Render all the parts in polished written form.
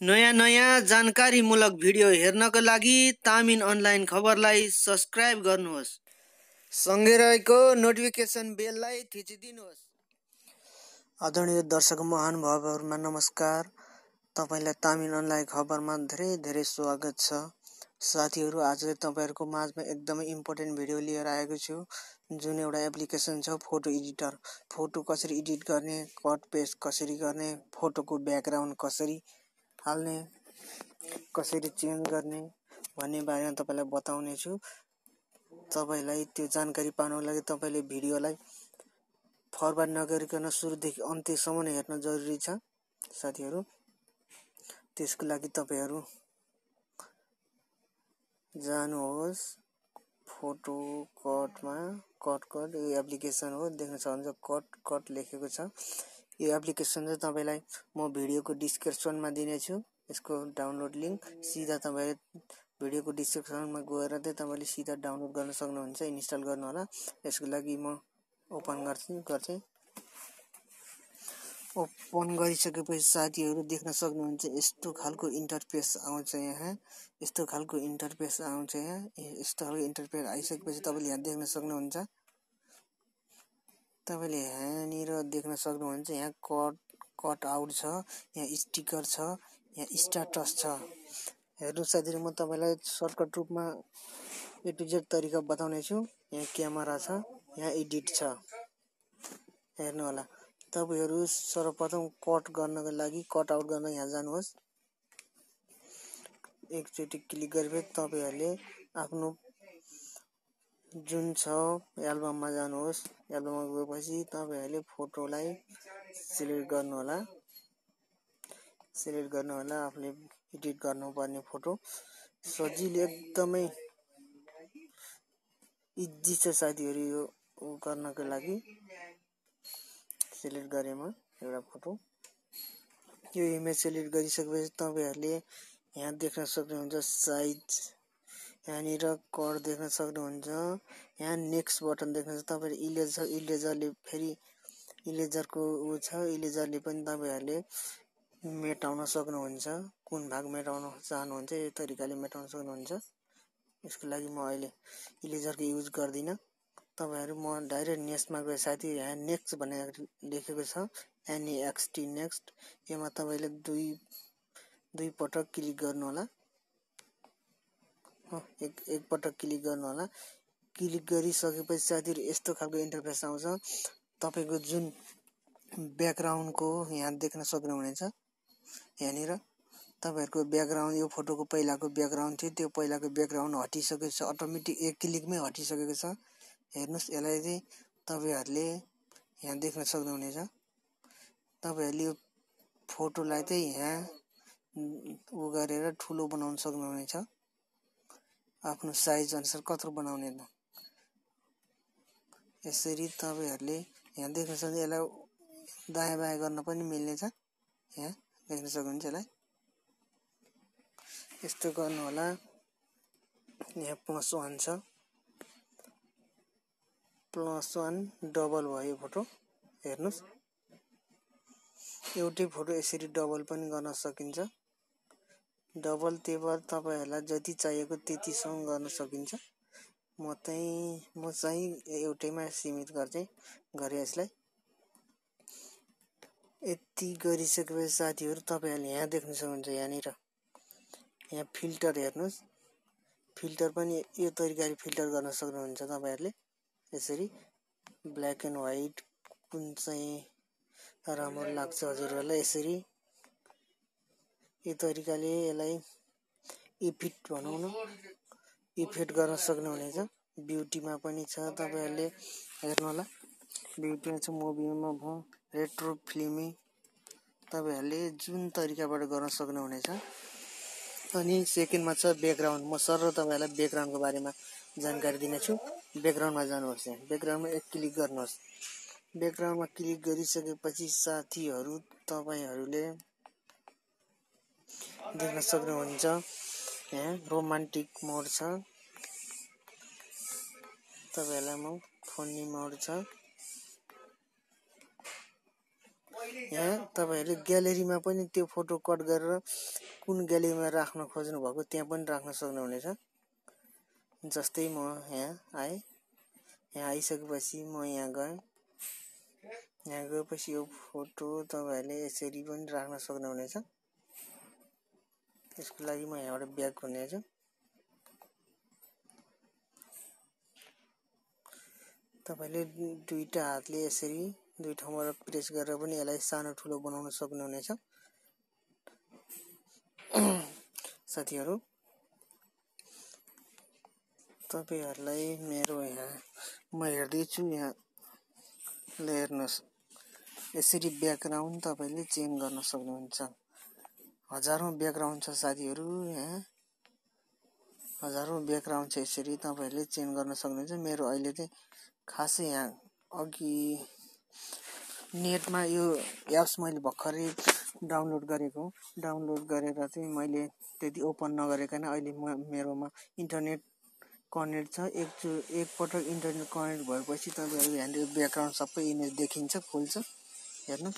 नयाँ जानकारीमूलक भिडियो हेर्नको लागि तामिन अनलाइन खबरलाई सब्स्क्राइब गर्नुहोस्। सँगै रहेको नोटिफिकेसन बेललाई थिचिदिनुहोस्। आदरणीय दर्शक महानुभावहरुमा नमस्कार। तपाईलाई तामिन अनलाइन खबरमा धेरै स्वागत छ। साथीहरु, आज तपाईहरुको माझमा एकदमै इम्पोर्टेन्ट भिडियो लिएर आएको छु, जुन एउटा एप्लिकेसन छ फोटो एडिटर। फोटो कसरी एडिट गर्ने, कट पेस्ट कसरी गर्ने, फोटोको ब्याकग्राउन्ड कसरी हाल्ने, कसरी चेन्ज गर्ने भन्ने बारेमा तपाईलाई बताउने छु। तपाईलाई त्यो जानकारी पाउनको लागि तपाईले भिडियोलाई फरवर्ड नगरिकन सुरुदेखि अन्त्यसम्म हेर्न जरुरी छ साथीहरु। त्यसको लागि तपाईहरु जानुहोस् फोटो कटमा। कट यो एप्लिकेसन हो, देख्न सक्नुहुन्छ कट लेखेको छ। यो एप्लिकेसन चाहिँ तपाईलाई म भिडियोको डिस्क्रिप्सनमा दिनेछु। यसको डाउनलोड लिंक सीधा तपाईले भिडियोको डिस्क्रिप्सनमा गएर चाहिँ तपाईले सीधा डाउनलोड गर्न सक्नुहुन्छ, इन्स्टल गर्नु होला। यसको लागि म ओपन गर्छु। ओपन गरिसकेपछि साथीहरु देख्न सक्नुहुन्छ यस्तो खालको इन्टरफेस आउँछ। यहाँ यस्तो खालको इन्टरफेस आउँछ। यस्तो खालको इन्टरफेस आइसकेपछि तपाईले यहाँ देख्न सक्नुहुन्छ। तपाईले यहाँनिर देख्न सक्नुहुन्छ यहाँ कट आउट छ, यहाँ स्टिकर छ, यहाँ स्ट्याटस छ। हेर्नु साथीहरु, म तपाईलाई सर्टकट रूपमा ए टु जेड तरिका बताउने छु। यहाँ क्यामेरा छ, यहाँ एडिट छ। हेर्नु होला। तपाईहरु सर्वप्रथम कट गर्नको लागि कट आउट गर्न यहाँ जानुहोस्। एकचोटी क्लिक गरेपछि तपाईहरुले आफ्नो जुन छ एल्बममा जानुहोस्। एल्बममा गएपछि तपाईहरुले फोटोलाई सिलेक्ट गर्नु होला। आफूले एडिट गर्नुपर्ने फोटो सजिलो, एकदमै इजी छ साथीहरु यो गर्नको लागि। सिलेक्ट गरे म एउटा फोटो। यो इमेज सिलेक्ट गरिसकेपछि तपाईहरुले यहाँ देख्न सक्नुहुन्छ साइज, यहाँनिर कट देख्न सक्नुहुन्छ। यहाँ नेक्स्ट बटन देख्न सक्नुहुन्छ। तपाईले इरेजरले फेरि इरेजरको छ, इरेजरले पनि तपाईहरुले मेटाउन सक्नुहुन्छ। कुन भाग मेटाउन चाहनुहुन्छ यो तरिकाले मेटाउन सक्नुहुन्छ। यसको लागि म अहिले इरेजरको युज गर्दिन। तपाईहरु म डाइरेक्ट नेक्स्टमा गए साथी, यहाँ नेक्स्ट भनेर लेखेको छ, NEXT नेक्स्ट। यसमा तपाईले दुई पटक क्लिक गर्नु होला। एक पटक क्लिक गर्नु होला। क्लिक गरिसकेपछि साथीहरु यस्तो खालको इन्टरफेस आउँछ। तपाईको जुन ब्याकग्राउन्डको यहाँ देख्न सक्नुहुनेछ। यहाँनिर तपाईहरुको ब्याकग्राउन्ड, यो फोटोको पहिलाको ब्याकग्राउन्ड थियो, त्यो पहिलाको ब्याकग्राउन्ड हटिसकेको छ। अटोमेटिक एक क्लिकमै हटिसकेको छ। हेर्नुस्, यसलाई चाहिँ तपाईहरुले यहाँ देख्न सक्नुहुनेछ। तपाईहरुले यो फोटोलाई चाहिँ यहाँ गरेर ठुलो बनाउन सक्नुहुनेछ। आफ्नो साइज अनुसार कत्रो बनाउने त यसरी तपाईहरुले यहाँ देख्न सक्नुहुन्छ। यसलाई दायाँ बायाँ गर्न पनि मिल्ने छ। यहाँ देख्न सक्नुहुन्छ। यसलाई यस्तो गर्नु होला। यहाँ +1 छ, +1 डबल भयो फोटो। हेर्नुस्, एउटै फोटो यसरी डबल पनि गर्न सकिन्छ। डबल तेबर तपाईहरुलाई जति चाहिएको त्यतिसम्म गर्न सकिन्छ। म चाहिँ एउटैमा सीमित गरे यसलाई। यति गरिसकेपछि साथीहरु तपाईहरुले यहाँ देख्न सक्नुहुन्छ। यहाँ फिल्टर हेर्नुस्। फिल्टर पनि यो तरिकाले फिल्टर गर्न सक्नुहुन्छ तपाईहरुले। यसरी ब्ल्याक एन्ड व्हाइट कुन चाहिँ राम्रो लाग्छ हजुरहरुलाई, यसरी यो तरिकाले यसलाई इफेक्ट भनौं न, इफेक्ट गर्न सक्नुहुनेछ। ब्युटीमा पनि छ, तपाईहरुले हेर्नु होला। ब्युटीमा छ, मुभीमा भयो, रेट्रो फिल्मी, तपाईहरुले जुन तरिकाबाट गर्न सक्नुहुनेछ। अनि सेकेन्डमा छ ब्याकग्राउन्ड। म सरल तपाईहरुलाई ब्याकग्राउन्डको बारेमा जानकारी दिनेछु। ब्याकग्राउन्डमा जानुहोस्। यहाँ ब्याकग्राउन्डमा एक क्लिक गर्नुहोस्। ब्याकग्राउन्डमा क्लिक गरिसकेपछि साथीहरु तपाईहरुले देख्न सक्नुहुन्छ यहाँ रोमान्टिक मोड छ। तपाईहरुलाई म फनी मोड छ। यहाँ तपाईहरुले ग्यालेरीमा पनि त्यो फोटो कट गरेर कुन ग्यालेरीमा राख्न खोज्नु भएको त्यहाँ पनि राख्न सक्नुहुनेछ। जस्तै म यहाँ आए, यहाँ आइसकेपछि म यहाँ गए, यहाँ गएपछि यो फोटो तपाईहरुले यसरी पनि राख्न सक्नुहुनेछ। यसको लागि म यहाँबाट ब्याक हुनेछु। तपाईले दुईटा हातले यसरी दुई ठाउँबाट प्रेस गरेर पनि यसलाई सानो ठुलो बनाउन सक्नुहुनेछ। साथीहरु, तपाईहरुलाई मेरो यहाँ म हेर्दै छु, यहाँ हेर्नुस्, यसरी ब्याकग्राउन्ड तपाईले चेन्ज गर्न सक्नुहुन्छ। हजारौं ब्याकग्राउन्ड छ साथीहरु, यहाँ हजारौं ब्याकग्राउन्ड छ, यसरी तपाईहरुले चेन्ज गर्न सक्नुहुन्छ। मेरो अहिले चाहिँ खासै यहाँ अघि नेटमा यो एप्स मैले भर्खरै डाउनलोड गरेको, डाउनलोड गरेर चाहिँ मैले त्यति ओपन नगरेकन अहिले मेरोमा इन्टरनेट कनेक्ट छ। एक पटक इन्टरनेट कनेक्ट भएपछि तपाईहरुको यहाँनिर ब्याकग्राउन्ड सबै इमेज देखिन्छ, खुल्छ। हेर्नु,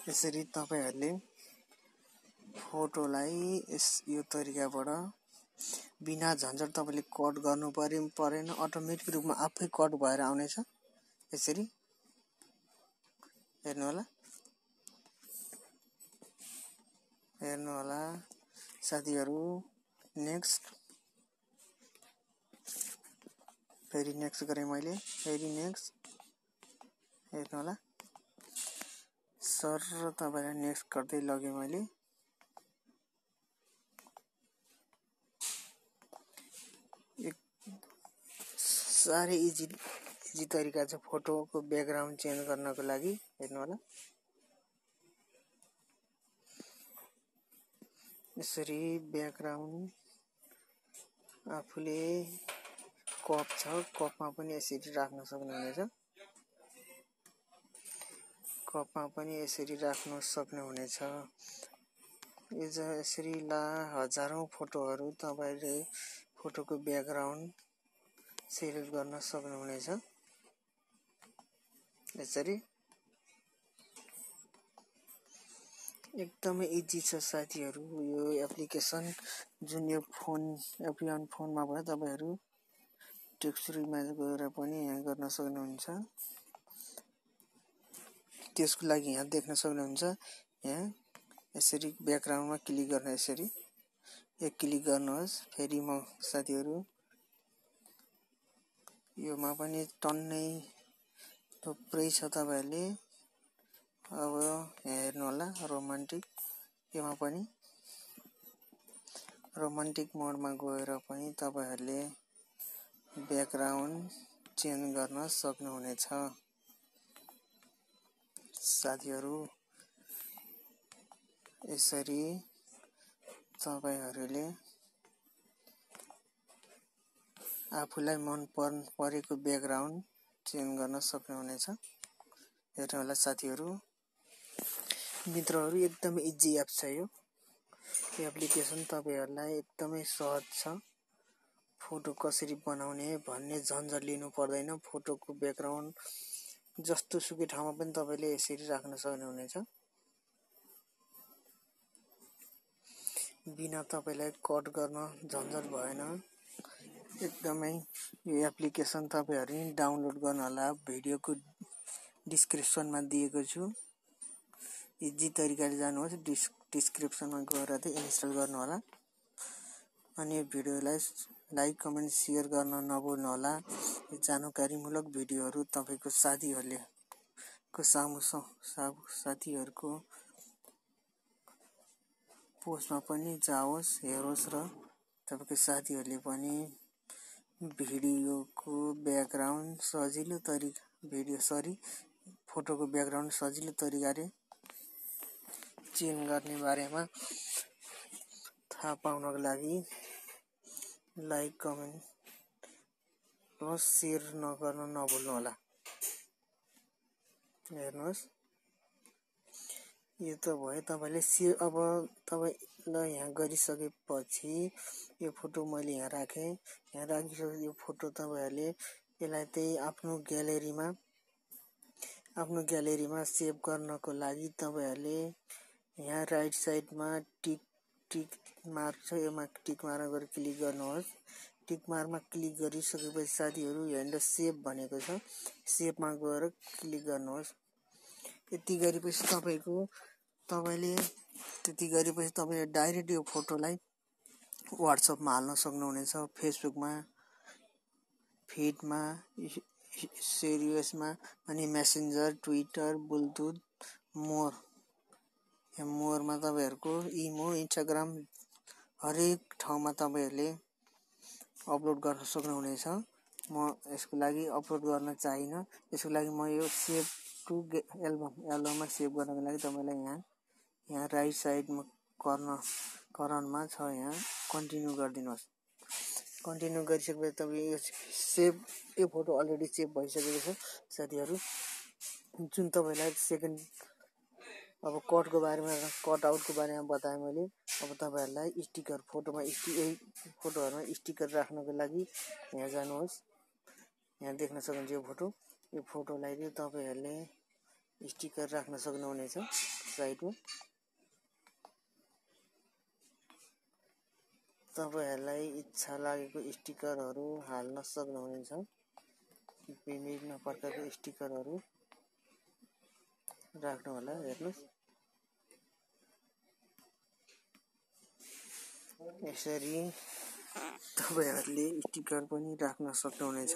यसरी तपाईहरुले फोटोलाई यो तरिकाबाट बिना झन्झट तपाईले कट गर्नु परेन, अटोमेटिक रूपमा आफै कट भएर आउनेछ। यसरी हेर्नु होला साथीहरु। नेक्स्ट, फेरि नेक्स्ट गरे मैले, फेरि नेक्स्ट, हेर्नु होला सर, तपाईलाई नेक्स्ट गर्दै लगे मैले। साह्रै इजी तरिका छ फोटोको ब्याकग्राउन्ड चेन्ज गर्नको लागि। हेर्नु होला, यसरी ब्याकग्राउन्ड आफूले कप छ, कपमा पनि यसरी राख्न सक्नुहुनेछ। कपमा पनि यसरी राख्न सक्नुहुनेछ। यसरी हजारौं फोटोहरु तपाईले फोटोको ब्याकग्राउन्ड सेलेक्ट गर्न सक्नुहुनेछ। यसरी एकदमै इजी छ साथीहरु यो एप्लिकेसन, जुन यो फोनमा भयो। तपाईहरु टेक्स्चरमा गएर पनि यहाँ गर्न सक्नुहुन्छ। त्यसको लागि यहाँ देख्न सक्नुहुन्छ, यहाँ यसरी ब्याकग्राउन्डमा क्लिक गर्न, यसरी एक क्लिक गर्नुहोस्। फेरि म साथीहरु योमा पनि टन्नै थुप्रै छ तपाईहरुले। अब यहाँ हेर्नु होला, रोमान्टिक, योमा पनि रोमान्टिक मोडमा गएर पनि तपाईहरुले ब्याकग्राउन्ड चेन्ज गर्न सक्नुहुनेछ। साथीहरु, यसरी तपाईहरुले आफूलाई मन परेको ब्याकग्राउन्ड चेन्ज गर्न सक्नुहुनेछ। हेर्नु होला साथीहरु, मित्रहरु, एकदमै इजी एप छ यो एप्लिकेसन। तपाईहरुलाई एकदमै सहज छ। फोटो कसरी बनाउने भन्ने झन्झट लिनु पर्दैन। फोटोको ब्याकग्राउन्ड जस्तो सुकै ठाउँमा पनि तपाईले यसरी राख्न सक्नुहुनेछ, बिना तपाईलाई कट गर्न झन्झट भएन। एकदमै यो एप्लिकेसन तपाईहरुले डाउनलोड गर्नु होला, भिडियोको डिस्क्रिप्सनमा दिएको छु। इजी तरिकाले जानुहोस्, डिस्क्रिप्सनमा गएर चाहिँ इन्स्टल गर्नु होला। अनि यो भिडियोलाई लाइक, कमेन्ट, शेयर गर्न नभुल्नु होला। जानकारीमूलक भिडियोहरु तपाईको साथीहरुको पोस्टमा पनि जाओस्, हेरोस् र तपाईको साथीहरुले पनि भिडियोको ब्याकग्राउन्ड फोटोको ब्याकग्राउन्ड सजिलो तरिकाले चेन्ज गर्ने बारेमा थाहा पाउनको लागि लाइक, कमेन्ट र शेयर गर्न नभुल्नु होला। हेर्नुहोस्, यो त भयो तपाईले अब तपाईलाई यहाँ गरिसकेपछि यो फोटो मैले यहाँ राखे। यहाँ राखिसकेपछि यो फोटो तपाईहरुले यसलाई चाहिँ आफ्नो ग्यालेरीमा आफ्नो ग्यालेरीमा सेभ गर्नको लागि तपाईहरुले यहाँ राइट साइडमा टिक टिक मार्क छ, यसमा टिक मार्क गरेर क्लिक गर्नुहोस्। टिक मार्कमा क्लिक गरिसकेपछि साथीहरु यहाँनिर सेभ भनेको छ, सेभमा गएर क्लिक गर्नुहोस्। यति गरेपछि तपाईले डाइरेक्ट यो फोटोलाई व्हाट्सएपमा हाल्न सक्नुहुनेछ, फेसबुकमा, फिडमा, सिरियसमा, अनि मेसेन्जर, ट्विटर, ब्लुटुथ, मोरमा तपाईहरुको इमो, इन्स्टाग्राम हरेक ठाउँमा तपाईहरुले अपलोड गर्न सक्नुहुनेछ। म यसको लागि अपलोड गर्न चाहिन, यसको लागि म यो सेभ टु एल्बममा सेभ गर्नको लागि तपाईलाई यहाँ राइट साइडमा कर्नरमा छ, यहाँ कन्टिन्यु गरिदिनुहोस्। कन्टिन्यु गरिसकेपछि तपाईँ यो फोटो अलरेडी सेभ भइसकेको छ साथीहरु। जुन तपाईलाई सेकेन्ड अब कट आउटको बारेमा बताएँ मैले। अब तपाईहरुलाई स्टिकर फोटोहरुमा स्टिकर राख्नको लागि यहाँ जानुहोस्। यहाँ देख्न सक्नुहुन्छ यो फोटोलाई चाहिँ तपाईहरुले स्टिकर राख्न सक्नुहुनेछ। साइडमा तपाईहरुलाई इच्छा लागेको स्टिकरहरु हाल्न सक्नुहुनेछ। विभिन्न प्रकारको स्टिकरहरु राख्नु होला। हेर्नुस्, यसरी तपाईहरुले स्टिकर पनि राख्न सक्नुहुनेछ।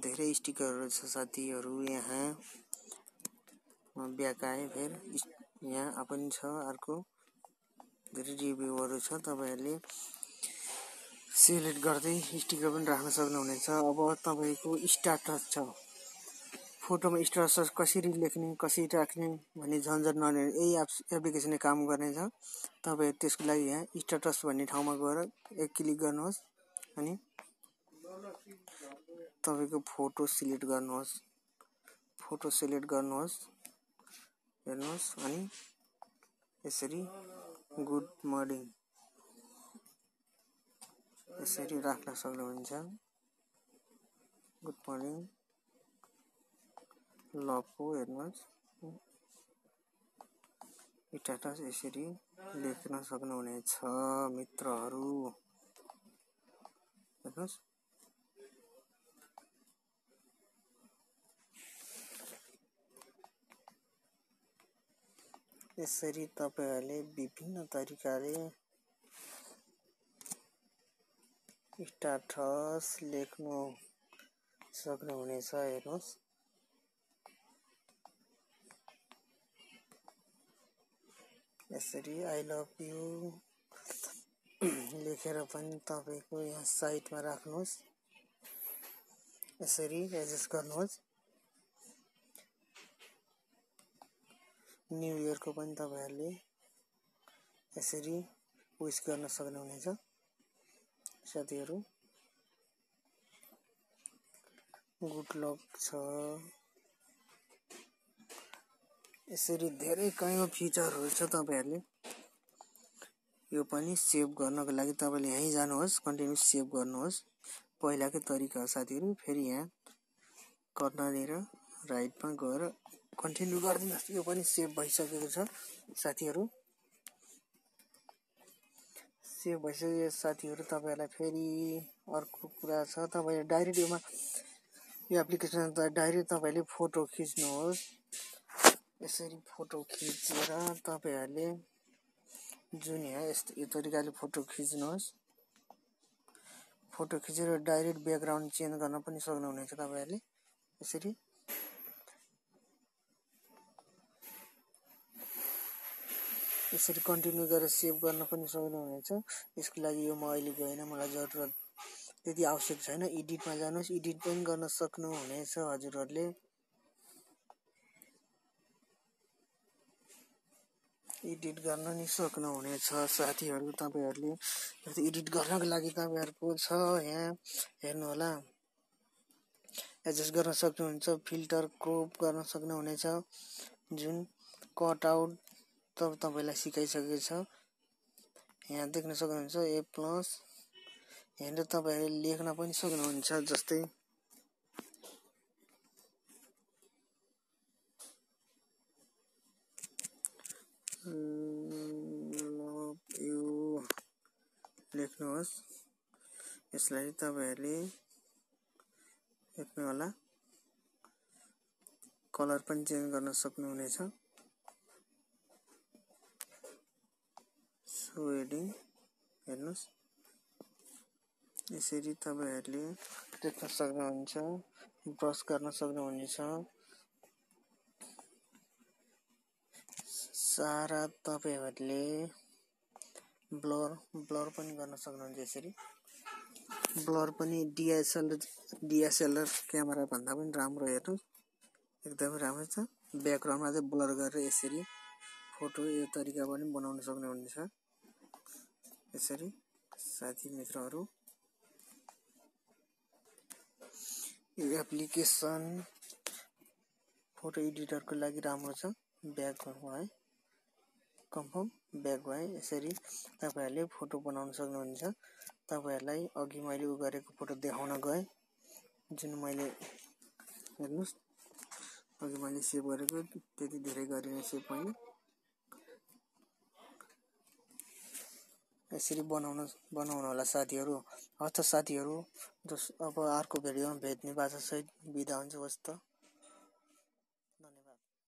धेरै स्टिकरहरु छ साथीहरु। यहाँ ब्याक आए, फेर यहाँ पनि छ अर्को धेरै रिभ्यूहरु छ। तपाईहरुले सिलेक्ट गर्दै स्टिकर पनि राख्न सक्नुहुनेछ। अब तपाईको स्ट्याटस छ, फोटोमा स्ट्याटस कसरी लेख्ने, कसरी राख्ने भन्ने झन्झट नलिने यही एप्लिकेसनले काम गर्नेछ। तपाई त्यसको लागि यहाँ स्ट्याटस भन्ने ठाउँमा गएर एक क्लिक गर्नुहोस् अनि तपाईको फोटो सिलेक्ट गर्नुहोस्। हेर्नुहोस्, अनि यसरी गुड मर्निङ यसरी राख्न सक्नुहुन्छ। गुड मर्निङ लभको हेर्नुहोस्, स्ट्याटस यसरी लेख्न सक्नुहुनेछ मित्रहरु। हेर्नुहोस्, यसरी तपाईहरुले विभिन्न तरिकाले स्ट्याटस लेख्न सक्नुहुनेछ। हेर्नुहोस्, यसरी आई लभ यु लेखेर पनि तपाईको यहाँ साइटमा राख्नुहोस्। यसरी एडजस्ट गर्नुहोस्। न्यू इयरको पनि तपाईहरुले यसरी विश गर्न सक्नुहुनेछ साथीहरु। गुड लक छ। यसरी धेरै कयौं फिचरहरु छ। तपाईहरुले यो पनि सेभ गर्नको लागि तपाईले यही जानुहोस्, कन्टिन्यु सेभ गर्नुहोस्। पहिलाकै तरिका हो साथीहरु। फेरि यहाँ कर्नरतिर राइटमा गएर कन्टिन्यु गर्दिनुहोस्। यो पनि सेभ भइसकेको छ साथीहरु। सेभ भइसकेको साथीहरु, तपाईहरुलाई फेरि अर्को कुरा छ। तपाईले डाइरेक्ट यो एप्लिकेसन डाइरेक्ट तपाईले फोटो खिच्नुहोस्। यसरी फोटो खिचेर तपाईहरुले जुन यहाँ यो तरिकाले फोटो खिच्नुहोस्। फोटो खिचेर डाइरेक्ट ब्याकग्राउन्ड चेन्ज गर्न पनि सक्नुहुनेछ तपाईहरुले। यसरी कन्टिन्यु गरेर सेभ गर्न पनि सक्नुहुनेछ। यसको लागि यो म अहिले गएन, मलाई जरुरत त्यति आवश्यक छैन। एडिटमा जानुहोस्, एडिट पनि गर्न सक्नुहुनेछ हजुरहरुले। एडिट गर्न नि सक्नुहुनेछ साथीहरु। तपाईहरुले एडिट गर्नको लागि तपाईहरुको छ यहाँ हेर्नु होला, एडजस्ट गर्न सक्नुहुन्छ। फिल्टर क्रप गर्न सक्नुहुनेछ। जुन कट आउट तपाईलाई सिकाइसकेको छ। यहाँ देख्न सक्नुहुन्छ A+। यहाँनिर तपाईहरुले लेख्न पनि सक्नुहुन्छ। जस्तै हेर्नुहोस्, यसलाई तपाईहरुले हेर्नु होला, कलर पनि चेन्ज गर्न सक्नुहुनेछ। सो हेडिङ हेर्नुहोस्, यसरी तपाईहरुले देख्न सक्नुहुन्छ, ब्रश गर्न सक्नुहुनेछ। सारा तपाईहरुले ब्लर पनि गर्न सक्नुहुन्छ। यसरी ब्लर पनि डिएसएलआर क्यामेरा भन्दा पनि राम्रो, हेर्नुस् एकदमै राम्रो छ। ब्याकग्राउन्डमा चाहिँ ब्लर गरेर यसरी फोटो यो तरिका पनि बनाउन सक्नुहुनेछ। यसरी साथी मित्रहरू, यो एप्लिकेसन फोटो एडिटरको लागि राम्रो छ। ब्याक है, कन्फर्म ब्याक भए यसरी तपाईहरुले फोटो बनाउन सक्नुहुन्छ। तपाईहरुलाई अघि मैले गरेको फोटो देखाउन गए, जुन मैले हेर्नुस् अघि मैले सेभ गरेको त्यति धेरै गरिने सेभ पनि यसरी बनाउन होला साथीहरु। हस् त साथीहरु, अब अर्को भिडियोमा भेट्ने बाचा सहित बिदा हुन्छ। हस् त।